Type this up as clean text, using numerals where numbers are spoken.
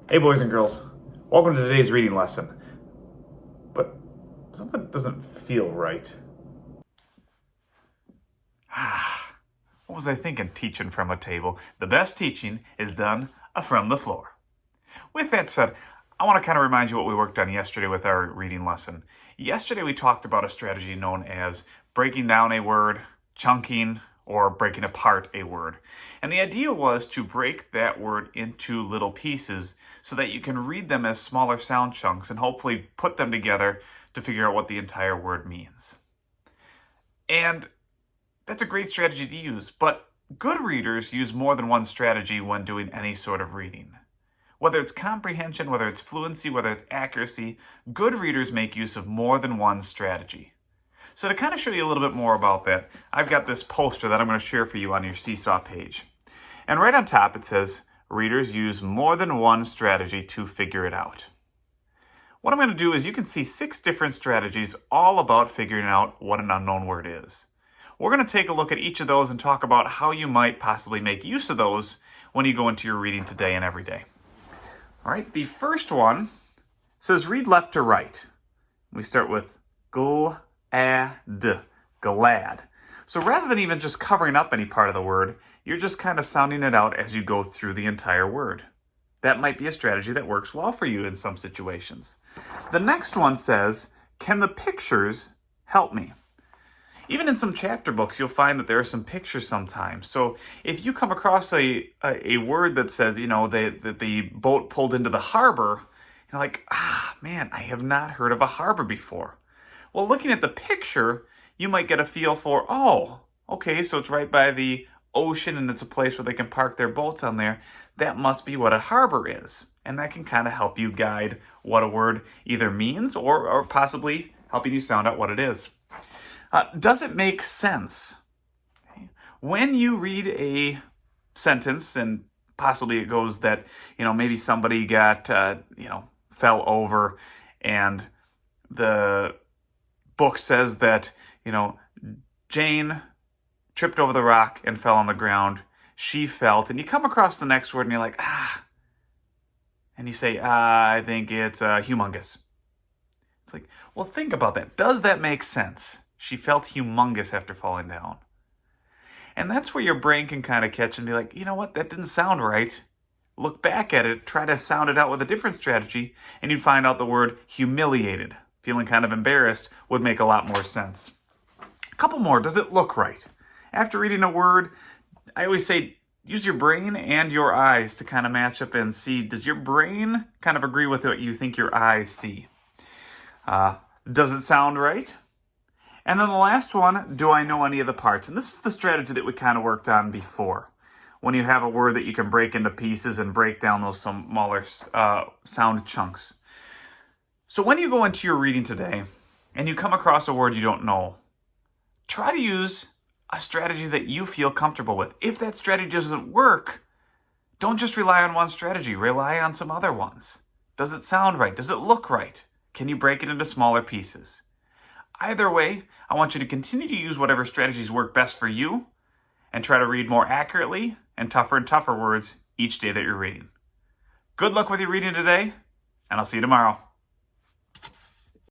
Hey boys and girls, welcome to today's reading lesson. But something doesn't feel right. What was I thinking teaching from a table? The best teaching is done from the floor. With that said, I want to kind of remind you what we worked on yesterday with our reading lesson. Yesterday we talked about a strategy known as breaking down a word, chunking, or breaking apart a word. And the idea was to break that word into little pieces so that you can read them as smaller sound chunks and hopefully put them together to figure out what the entire word means. And that's a great strategy to use, but good readers use more than one strategy when doing any sort of reading. Whether it's comprehension, whether it's fluency, whether it's accuracy, good readers make use of more than one strategy. So to kind of show you a little bit more about that, I've got this poster that I'm going to share for you on your Seesaw page. And right on top it says, readers use more than one strategy to figure it out. What I'm going to do is you can see 6 different strategies all about figuring out what an unknown word is. We're going to take a look at each of those and talk about how you might possibly make use of those when you go into your reading today and every day. All right, the first one says read left to right. We start with glad, glad. So rather than even just covering up any part of the word, you're just kind of sounding it out as you go through the entire word. That might be a strategy that works well for you in some situations. The next one says, can the pictures help me? Even in some chapter books, you'll find that there are some pictures sometimes. So if you come across a word that says, that the boat pulled into the harbor, you're like, man, I have not heard of a harbor before. Well, looking at the picture, you might get a feel for, oh, okay, so it's right by the ocean and it's a place where they can park their boats on there. That must be what a harbor is. And that can kind of help you guide what a word either means or possibly helping you sound out what it is. Does it make sense? When you read a sentence and possibly it goes that, maybe somebody got, fell over and the book says that, Jane tripped over the rock and fell on the ground. She felt, and you come across the next word and you're like, and you say, I think it's humongous. It's like, well, think about that. Does that make sense? She felt humongous after falling down. And that's where your brain can kind of catch and be like, you know what, that didn't sound right. Look back at it, try to sound it out with a different strategy, and you'd find out the word humiliated, feeling kind of embarrassed, would make a lot more sense. A couple more, does it look right? After reading a word, I always say, use your brain and your eyes to kind of match up and see, does your brain kind of agree with what you think your eyes see? Does it sound right? And then the last one, do I know any of the parts? And this is the strategy that we kind of worked on before. When you have a word that you can break into pieces and break down those smaller sound chunks. So when you go into your reading today and you come across a word you don't know, try to use a strategy that you feel comfortable with. If that strategy doesn't work, don't just rely on one strategy. Rely on some other ones. Does it sound right? Does it look right? Can you break it into smaller pieces? Either way, I want you to continue to use whatever strategies work best for you and try to read more accurately and tougher words each day that you're reading. Good luck with your reading today, and I'll see you tomorrow.